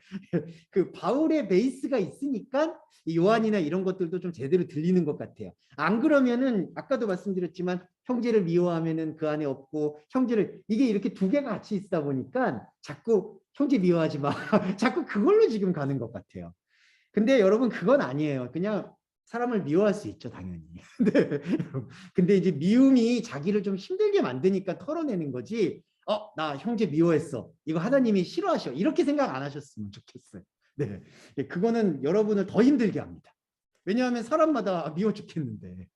그 바울의 베이스가 있으니까 이 요한이나 이런 것들도 좀 제대로 들리는 것 같아요. 안 그러면은 아까도 말씀드렸지만 형제를 미워하면은 그 안에 없고 형제를 이게 이렇게 두 개가 같이 있다 보니까 자꾸 형제 미워하지 마. 자꾸 그걸로 지금 가는 것 같아요. 근데 여러분 그건 아니에요. 그냥 사람을 미워할 수 있죠, 당연히. 네. 근데 이제 미움이 자기를 좀 힘들게 만드니까 털어내는 거지. 나 형제 미워했어. 이거 하나님이 싫어하셔. 이렇게 생각 안 하셨으면 좋겠어요. 네. 그거는 여러분을 더 힘들게 합니다. 왜냐하면 사람마다 미워 죽겠는데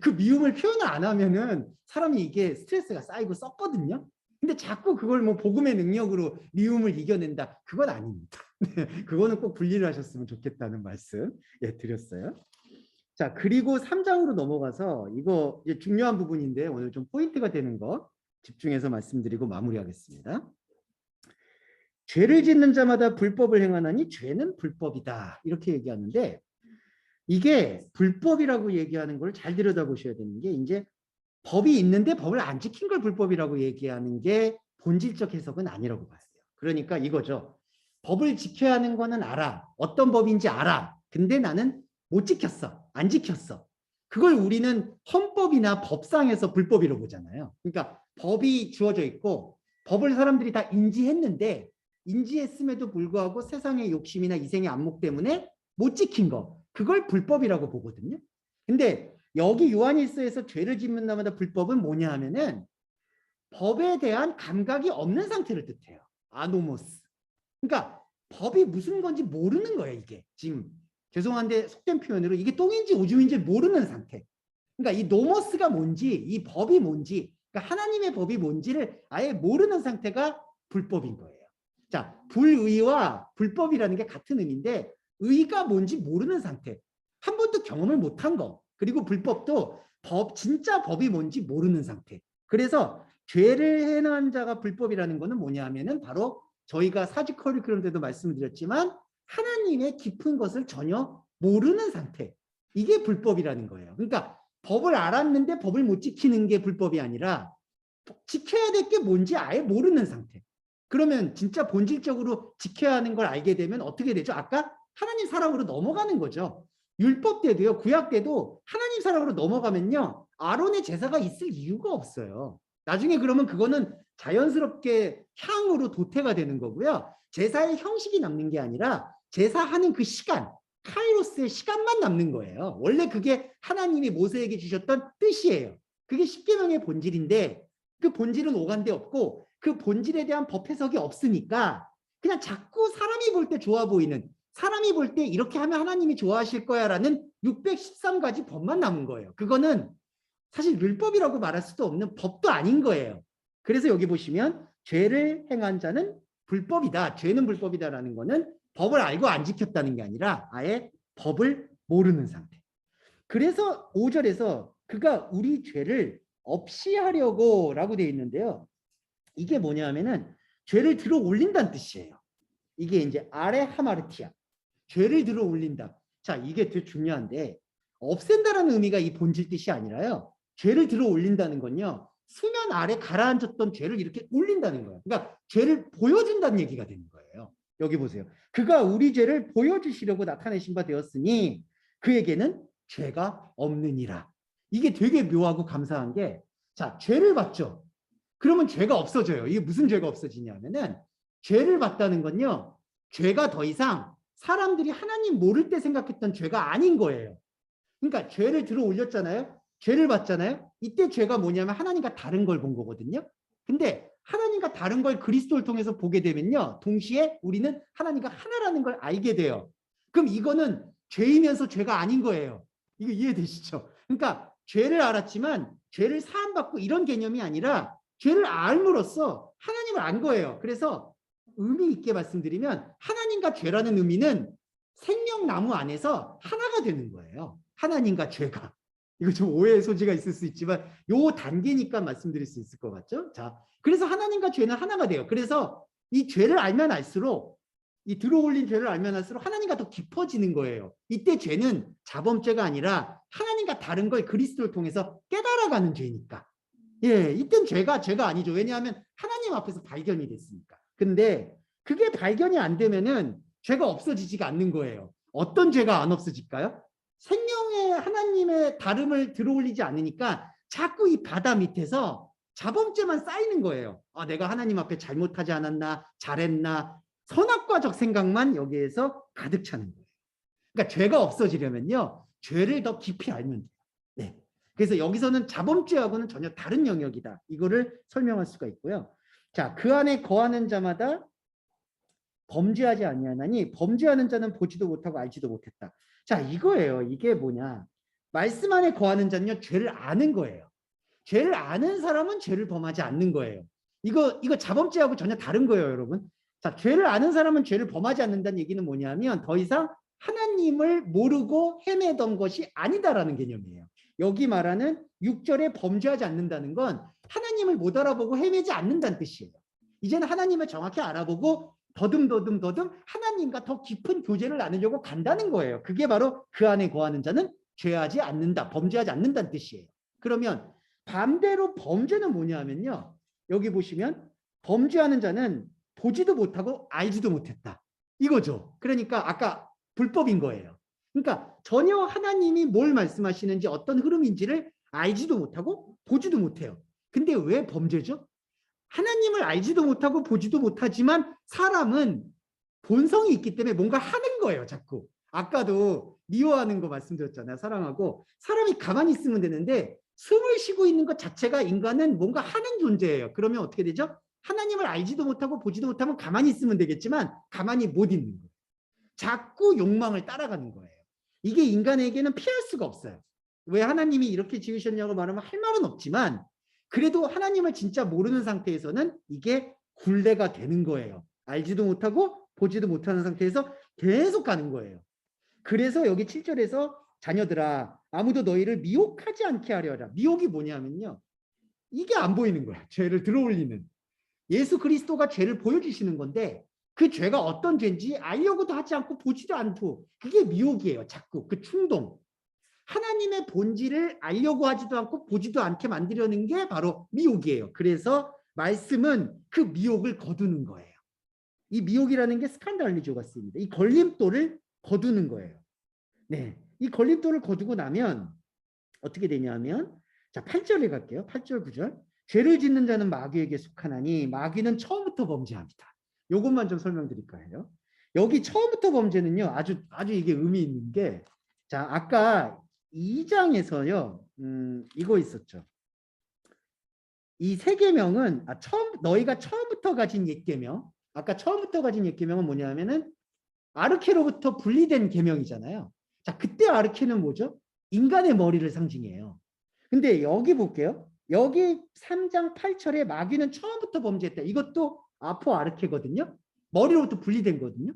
그 미움을 표현을 안 하면은 사람이 이게 스트레스가 쌓이고 썩거든요. 근데 자꾸 그걸 뭐 복음의 능력으로 미움을 이겨낸다. 그건 아닙니다. 네, 그거는 꼭 분리를 하셨으면 좋겠다는 말씀 드렸어요. 자, 그리고 3장으로 넘어가서 이거 중요한 부분인데 오늘 좀 포인트가 되는 거 집중해서 말씀드리고 마무리하겠습니다. 죄를 짓는 자마다 불법을 행하나니 죄는 불법이다. 이렇게 얘기하는데 이게 불법이라고 얘기하는 걸 잘 들여다보셔야 되는 게 이제 법이 있는데 법을 안 지킨 걸 불법이라고 얘기하는 게 본질적 해석은 아니라고 봤어요. 그러니까 이거죠. 법을 지켜야 하는 거는 알아. 어떤 법인지 알아. 근데 나는 못 지켰어. 안 지켰어. 그걸 우리는 헌법이나 법상에서 불법이라고 보잖아요. 그러니까 법이 주어져 있고 법을 사람들이 다 인지했는데 인지했음에도 불구하고 세상의 욕심이나 이생의 안목 때문에 못 지킨 거. 그걸 불법이라고 보거든요. 근데 여기 요한일서에서 죄를 짓는 자마다 불법은 뭐냐 하면은 법에 대한 감각이 없는 상태를 뜻해요. 아노모스. 그러니까 법이 무슨 건지 모르는 거예요, 이게. 지금 죄송한데 속된 표현으로 이게 똥인지 오줌인지 모르는 상태. 그러니까 이 노모스가 뭔지, 이 법이 뭔지, 그러니까 하나님의 법이 뭔지를 아예 모르는 상태가 불법인 거예요. 자, 불의와 불법이라는 게 같은 의미인데 의가 뭔지 모르는 상태. 한 번도 경험을 못한 거. 그리고 불법도 진짜 법이 뭔지 모르는 상태. 그래서 죄를 행한 자가 불법이라는 거는 뭐냐 하면은 바로 저희가 사직 커리큘럼 때도 말씀드렸지만 하나님의 깊은 것을 전혀 모르는 상태. 이게 불법이라는 거예요. 그러니까 법을 알았는데 법을 못 지키는 게 불법이 아니라 지켜야 될 게 뭔지 아예 모르는 상태. 그러면 진짜 본질적으로 지켜야 하는 걸 알게 되면 어떻게 되죠? 아까 하나님 사랑으로 넘어가는 거죠. 율법 때도요, 구약 때도 하나님 사랑으로 넘어가면요, 아론의 제사가 있을 이유가 없어요. 나중에 그러면 그거는 자연스럽게 향으로 도태가 되는 거고요. 제사의 형식이 남는 게 아니라 제사하는 그 시간, 카이로스의 시간만 남는 거예요. 원래 그게 하나님이 모세에게 주셨던 뜻이에요. 그게 십계명의 본질인데 그 본질은 오간데 없고 그 본질에 대한 법 해석이 없으니까 그냥 자꾸 사람이 볼 때 좋아 보이는, 사람이 볼 때 이렇게 하면 하나님이 좋아하실 거야라는 613가지 법만 남은 거예요. 그거는 사실 율법이라고 말할 수도 없는 법도 아닌 거예요. 그래서 여기 보시면 죄를 행한 자는 불법이다. 죄는 불법이다라는 거는 법을 알고 안 지켰다는 게 아니라 아예 법을 모르는 상태. 그래서 5절에서 그가 우리 죄를 없이 하려고 라고 되어 있는데요. 이게 뭐냐 하면은 죄를 들어 올린다는 뜻이에요. 이게 이제 아레 하마르티아. 죄를 들어 올린다. 자, 이게 되게 중요한데 없앤다라는 의미가 이 본질 뜻이 아니라요. 죄를 들어 올린다는 건요. 수면 아래 가라앉았던 죄를 이렇게 올린다는 거예요. 그러니까 죄를 보여준다는 얘기가 되는 거예요. 여기 보세요. 그가 우리 죄를 보여주시려고 나타내신 바 되었으니 그에게는 죄가 없느니라. 이게 되게 묘하고 감사한 게, 자, 죄를 봤죠. 그러면 죄가 없어져요. 이게 무슨 죄가 없어지냐면은 죄를 봤다는 건요. 죄가 더 이상 사람들이 하나님 모를 때 생각했던 죄가 아닌 거예요. 그러니까 죄를 들어 올렸잖아요. 죄를 봤잖아요. 이때 죄가 뭐냐면 하나님과 다른 걸 본 거거든요. 근데 하나님과 다른 걸 그리스도를 통해서 보게 되면요. 동시에 우리는 하나님과 하나라는 걸 알게 돼요. 그럼 이거는 죄이면서 죄가 아닌 거예요. 이거 이해되시죠? 그러니까 죄를 알았지만 죄를 사함받고 이런 개념이 아니라 죄를 알므로써 하나님을 안 거예요. 그래서 의미 있게 말씀드리면 하나님과 죄라는 의미는 생명나무 안에서 하나가 되는 거예요. 하나님과 죄가. 이거 좀 오해의 소지가 있을 수 있지만 요 단계니까 말씀드릴 수 있을 것 같죠? 자, 그래서 하나님과 죄는 하나가 돼요. 그래서 이 죄를 알면 알수록, 이 들어올린 죄를 알면 알수록 하나님과 더 깊어지는 거예요. 이때 죄는 자범죄가 아니라 하나님과 다른 걸 그리스도를 통해서 깨달아가는 죄니까. 예, 이땐 죄가 아니죠. 왜냐하면 하나님 앞에서 발견이 됐으니까. 근데 그게 발견이 안 되면은 죄가 없어지지가 않는 거예요. 어떤 죄가 안 없어질까요? 생명의 하나님의 다름을 들어올리지 않으니까 자꾸 이 바다 밑에서 자범죄만 쌓이는 거예요. 아, 내가 하나님 앞에 잘못하지 않았나, 잘했나, 선악과적 생각만 여기에서 가득 차는 거예요. 그러니까 죄가 없어지려면요, 죄를 더 깊이 알면 돼요. 네. 그래서 여기서는 자범죄하고는 전혀 다른 영역이다. 이거를 설명할 수가 있고요. 자, 그 안에 거하는 자마다 범죄하지 아니하나니 범죄하는 자는 보지도 못하고 알지도 못했다. 자, 이거예요. 이게 뭐냐? 말씀 안에 거하는 자는요, 죄를 아는 거예요. 죄를 아는 사람은 죄를 범하지 않는 거예요. 이거 자범죄하고 전혀 다른 거예요, 여러분. 자, 죄를 아는 사람은 죄를 범하지 않는다는 얘기는 뭐냐면 더 이상 하나님을 모르고 헤매던 것이 아니다라는 개념이에요. 여기 말하는 6절에 범죄하지 않는다는 건 하나님을 못 알아보고 헤매지 않는다는 뜻이에요. 이제는 하나님을 정확히 알아보고 더듬 하나님과 더 깊은 교제를 나누려고 간다는 거예요. 그게 바로 그 안에 거하는 자는 죄하지 않는다, 범죄하지 않는다는 뜻이에요. 그러면 반대로 범죄는 뭐냐면요. 여기 보시면 범죄하는 자는 보지도 못하고 알지도 못했다. 이거죠. 그러니까 아까 불법인 거예요. 그러니까 전혀 하나님이 뭘 말씀하시는지 어떤 흐름인지를 알지도 못하고 보지도 못해요. 근데 왜 범죄죠? 하나님을 알지도 못하고 보지도 못하지만 사람은 본성이 있기 때문에 뭔가 하는 거예요, 자꾸. 아까도 미워하는 거 말씀드렸잖아요. 사랑하고 사람이 가만히 있으면 되는데 숨을 쉬고 있는 것 자체가 인간은 뭔가 하는 존재예요. 그러면 어떻게 되죠? 하나님을 알지도 못하고 보지도 못하면 가만히 있으면 되겠지만 가만히 못 있는 거예요. 자꾸 욕망을 따라가는 거예요. 이게 인간에게는 피할 수가 없어요. 왜 하나님이 이렇게 지으셨냐고 말하면 할 말은 없지만 그래도 하나님을 진짜 모르는 상태에서는 이게 굴레가 되는 거예요. 알지도 못하고 보지도 못하는 상태에서 계속 가는 거예요. 그래서 여기 7절에서 자녀들아 아무도 너희를 미혹하지 않게 하려라. 미혹이 뭐냐면요. 이게 안 보이는 거야. 죄를 들어올리는. 예수 그리스도가 죄를 보여주시는 건데 그 죄가 어떤 죄인지 알려고도 하지 않고 보지도 않고 그게 미혹이에요. 자꾸 그 충동. 하나님의 본질을 알려고 하지도 않고 보지도 않게 만들려는 게 바로 미혹이에요. 그래서 말씀은 그 미혹을 거두는 거예요. 이 미혹이라는 게 스칸달리조가 쓰입니다. 이 걸림돌을 거두는 거예요. 네, 이 걸림돌을 거두고 나면 어떻게 되냐면 자 8절에 갈게요. 8절 9절. 죄를 짓는 자는 마귀에게 속하나니 마귀는 처음부터 범죄합니다. 이것만 좀 설명드릴까 해요. 여기 처음부터 범죄는요. 아주 이게 의미 있는 게 자 아까 2장에서요. 이거 있었죠. 이 세 계명은 너희가 처음부터 가진 옛 계명. 아까 처음부터 가진 옛 계명은 뭐냐면은 아르케로부터 분리된 계명이잖아요. 자, 그때 아르케는 뭐죠? 인간의 머리를 상징해요. 근데 여기 볼게요. 여기 3장 8절에 마귀는 처음부터 범죄했다. 이것도 아포 아르케거든요. 머리로부터 분리된 거거든요.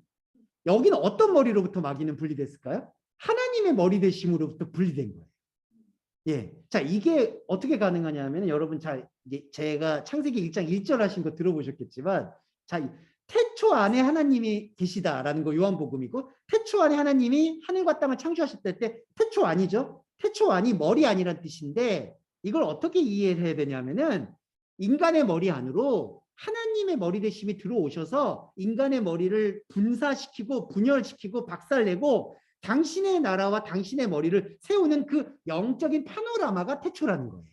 여기는 어떤 머리로부터 마귀는 분리됐을까요? 하나님의 머리 되심으로부터 분리된 거예요. 예. 자, 이게 어떻게 가능하냐면 여러분 잘 제가 창세기 1장 1절 하신 거 들어보셨겠지만 자, 태초 안에 하나님이 계시다라는 거 요한복음이고 태초 안에 하나님이 하늘과 땅을 창조하셨을 때 태초 안이죠. 태초 안이 머리 안이란 뜻인데 이걸 어떻게 이해해야 되냐면은 인간의 머리 안으로 하나님의 머리 되심이 들어오셔서 인간의 머리를 분사시키고 분열시키고 박살내고 당신의 나라와 당신의 머리를 세우는 그 영적인 파노라마가 태초라는 거예요.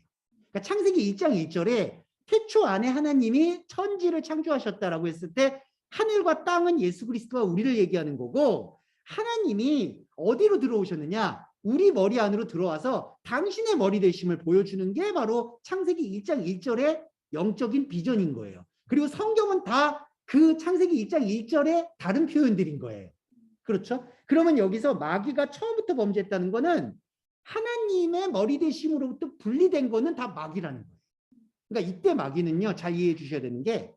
그러니까 창세기 1장 1절에 태초 안에 하나님이 천지를 창조하셨다라고 했을 때 하늘과 땅은 예수 그리스도와 우리를 얘기하는 거고 하나님이 어디로 들어오셨느냐? 우리 머리 안으로 들어와서 당신의 머리 되심을 보여주는 게 바로 창세기 1장 1절의 영적인 비전인 거예요. 그리고 성경은 다 그 창세기 1장 1절의 다른 표현들인 거예요. 그렇죠? 그러면 여기서 마귀가 처음부터 범죄했다는 거는 하나님의 머리 되심으로부터 분리된 거는 다 마귀라는 거예요. 그러니까 이때 마귀는요. 잘 이해해 주셔야 되는 게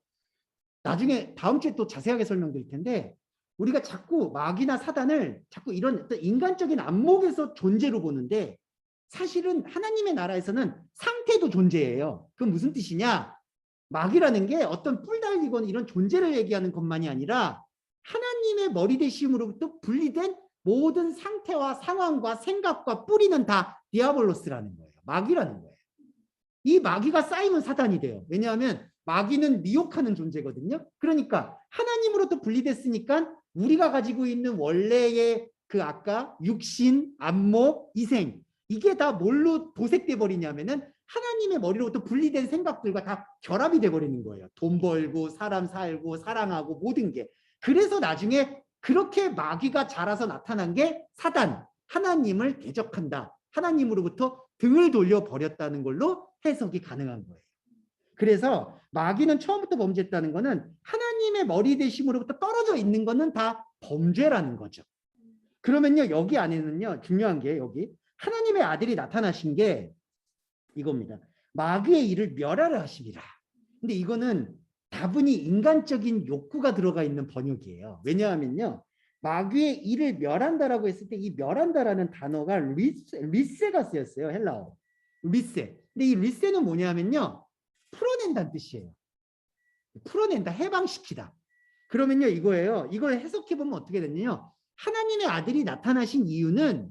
나중에 다음 주에 또 자세하게 설명드릴 텐데 우리가 자꾸 마귀나 사단을 자꾸 이런 인간적인 안목에서 존재로 보는데 사실은 하나님의 나라에서는 상태도 존재해요. 그건 무슨 뜻이냐? 마귀라는 게 어떤 뿔 달리거나 이런 존재를 얘기하는 것만이 아니라 하나님의 머리 되심으로부터 분리된 모든 상태와 상황과 생각과 뿌리는 다 디아볼로스라는 거예요. 마귀라는 거예요. 이 마귀가 쌓이면 사단이 돼요. 왜냐하면 마귀는 미혹하는 존재거든요. 그러니까 하나님으로부터 분리됐으니까 우리가 가지고 있는 원래의 그 아까 육신, 안목, 이생 이게 다 뭘로 도색돼 버리냐면은 하나님의 머리로부터 분리된 생각들과 다 결합이 돼 버리는 거예요. 돈 벌고 사람 살고 사랑하고 모든 게. 그래서 나중에 그렇게 마귀가 자라서 나타난 게 사단, 하나님을 대적한다. 하나님으로부터 등을 돌려버렸다는 걸로 해석이 가능한 거예요. 그래서 마귀는 처음부터 범죄했다는 거는 하나님의 머리 되심으로부터 떨어져 있는 거는 다 범죄라는 거죠. 그러면요 여기 안에는요 중요한 게 여기 하나님의 아들이 나타나신 게 이겁니다. 마귀의 일을 멸하라 하심이라. 근데 이거는 다분히 인간적인 욕구가 들어가 있는 번역이에요. 왜냐하면요 마귀의 일을 멸한다라고 했을 때 이 멸한다라는 단어가 리세가 쓰였어요. 헬라어 리세. 근데 이 리세는 뭐냐면요 풀어낸다는 뜻이에요. 풀어낸다, 해방시키다. 그러면요 이거예요. 이걸 해석해 보면 어떻게 되냐요. 하나님의 아들이 나타나신 이유는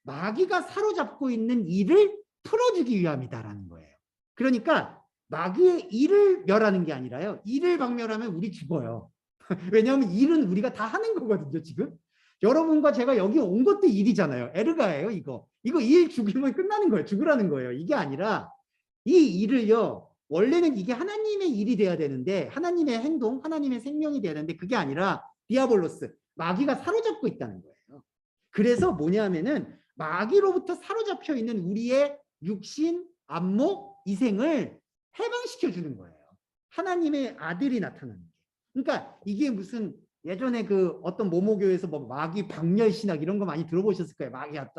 마귀가 사로잡고 있는 일을 풀어주기 위함이다라는 거예요. 그러니까 마귀의 일을 멸하는 게 아니라요. 일을 박멸하면 우리 죽어요. 왜냐하면 일은 우리가 다 하는 거거든요. 지금 여러분과 제가 여기 온 것도 일이잖아요. 에르가예요. 이거 일 죽이면 끝나는 거예요. 죽으라는 거예요. 이게 아니라 이 일을요. 원래는 이게 하나님의 일이 돼야 되는데 하나님의 행동, 하나님의 생명이 돼야 되는데 그게 아니라 디아볼로스, 마귀가 사로잡고 있다는 거예요. 그래서 뭐냐면은 마귀로부터 사로잡혀 있는 우리의 육신, 안목, 이생을 해방시켜 주는 거예요. 하나님의 아들이 나타나는 게. 그러니까 이게 무슨 예전에 그 어떤 모모교에서 뭐 마귀 박멸 신학 이런 거 많이 들어보셨을 거예요. 마귀야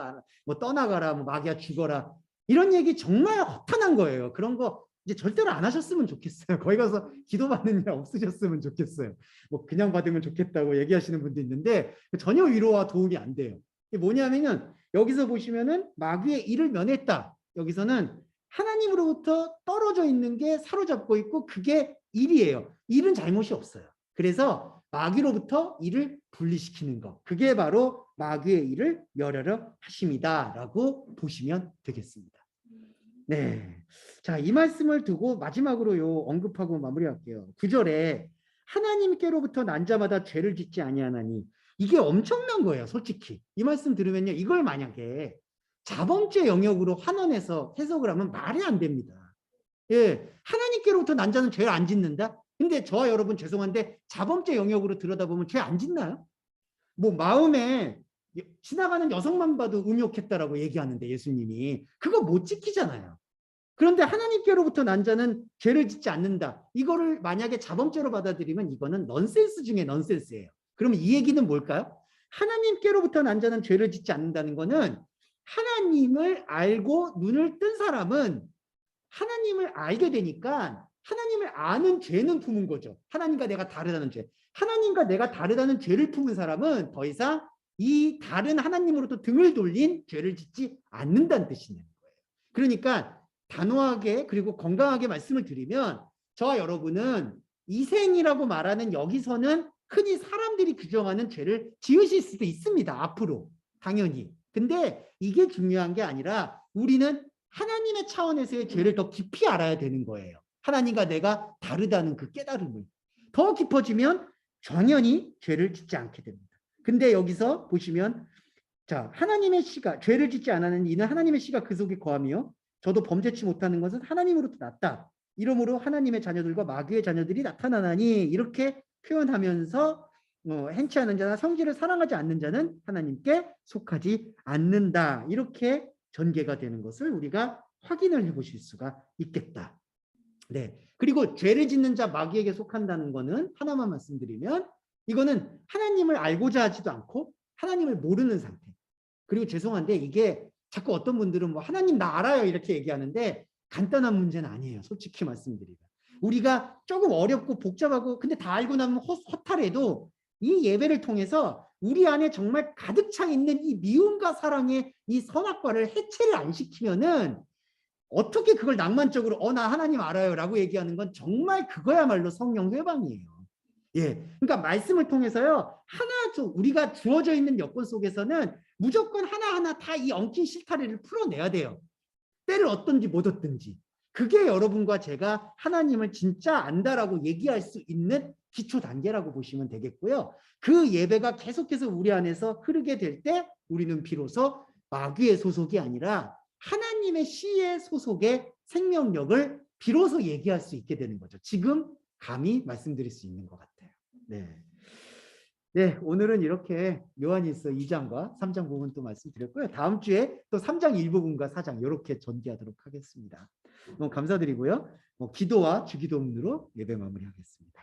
뭐 떠나가라, 뭐 마귀야 죽어라. 이런 얘기 정말 허탄한 거예요. 그런 거 이제 절대로 안 하셨으면 좋겠어요. 거기 가서 기도받는 일 없으셨으면 좋겠어요. 뭐 그냥 받으면 좋겠다고 얘기하시는 분도 있는데 전혀 위로와 도움이 안 돼요. 이게 뭐냐면은 여기서 보시면은 마귀의 일을 면했다. 여기서는 하나님으로부터 떨어져 있는 게 사로잡고 있고 그게 일이에요. 일은 잘못이 없어요. 그래서 마귀로부터 일을 분리시키는 것. 그게 바로 마귀의 일을 멸하려 하심이다라고 보시면 되겠습니다. 네. 자, 이 말씀을 두고 마지막으로 언급하고 마무리할게요. 9절에 하나님께로부터 난 자마다 죄를 짓지 아니하나니 이게 엄청난 거예요, 솔직히. 이 말씀 들으면요. 이걸 만약에 자범죄 영역으로 환원해서 해석을 하면 말이 안 됩니다. 예. 하나님께로부터 난 자는 죄를 안 짓는다? 근데 저와 여러분 죄송한데 자범죄 영역으로 들여다보면 죄 안 짓나요? 뭐 마음에 지나가는 여성만 봐도 음욕했다라고 얘기하는데 예수님이 그거 못 지키잖아요. 그런데 하나님께로부터 난 자는 죄를 짓지 않는다. 이거를 만약에 자범죄로 받아들이면 이거는 넌센스 중에 넌센스예요. 그럼 이 얘기는 뭘까요? 하나님께로부터 난 자는 죄를 짓지 않는다는 거는 하나님을 알고 눈을 뜬 사람은 하나님을 알게 되니까 하나님을 아는 죄는 품은 거죠. 하나님과 내가 다르다는 죄. 하나님과 내가 다르다는 죄를 품은 사람은 더 이상 이 다른 하나님으로부터 등을 돌린 죄를 짓지 않는다는 뜻이네요. 그러니까 단호하게 그리고 건강하게 말씀을 드리면 저와 여러분은 이생이라고 말하는 여기서는 흔히 사람들이 규정하는 죄를 지으실 수도 있습니다. 앞으로 당연히. 근데 이게 중요한 게 아니라 우리는 하나님의 차원에서의 죄를 더 깊이 알아야 되는 거예요. 하나님과 내가 다르다는 그 깨달음을. 더 깊어지면 당연히 죄를 짓지 않게 됩니다. 근데 여기서 보시면 자, 하나님의 씨가 죄를 짓지 않았는 이는 하나님의 씨가 그 속에 거하며 저도 범죄치 못하는 것은 하나님으로부터 났다. 이러므로 하나님의 자녀들과 마귀의 자녀들이 나타나나니 이렇게 표현하면서 행치 않은 자나 성질을 사랑하지 않는 자는 하나님께 속하지 않는다. 이렇게 전개가 되는 것을 우리가 확인을 해보실 수가 있겠다. 네. 그리고 죄를 짓는 자 마귀에게 속한다는 거는 하나만 말씀드리면 이거는 하나님을 알고자 하지도 않고 하나님을 모르는 상태. 그리고 죄송한데 이게 자꾸 어떤 분들은 뭐 하나님 나 알아요 이렇게 얘기하는데 간단한 문제는 아니에요. 솔직히 말씀드리면. 우리가 조금 어렵고 복잡하고 근데 다 알고 나면 허탈해도 이 예배를 통해서 우리 안에 정말 가득 차 있는 이 미움과 사랑의 이 선악과를 해체를 안 시키면은 어떻게 그걸 낭만적으로 나 하나님 알아요 라고 얘기하는 건 정말 그거야말로 성령 회방이에요. 예, 그러니까 말씀을 통해서요 우리가 주어져 있는 여건 속에서는 무조건 하나하나 다 이 엉킨 실타래를 풀어내야 돼요. 때를 얻든지 못 얻든지. 그게 여러분과 제가 하나님을 진짜 안다라고 얘기할 수 있는 기초 단계라고 보시면 되겠고요. 그 예배가 계속해서 우리 안에서 흐르게 될 때 우리는 비로소 마귀의 소속이 아니라 하나님의 씨의 소속의 생명력을 비로소 얘기할 수 있게 되는 거죠. 지금 감히 말씀드릴 수 있는 것 같아요. 네. 네, 오늘은 이렇게 요한일서 2장과 3장 부분 또 말씀드렸고요. 다음 주에 또 3장 일부분과 4장 이렇게 전개하도록 하겠습니다. 너무 감사드리고요. 기도와 주기도문으로 예배 마무리하겠습니다.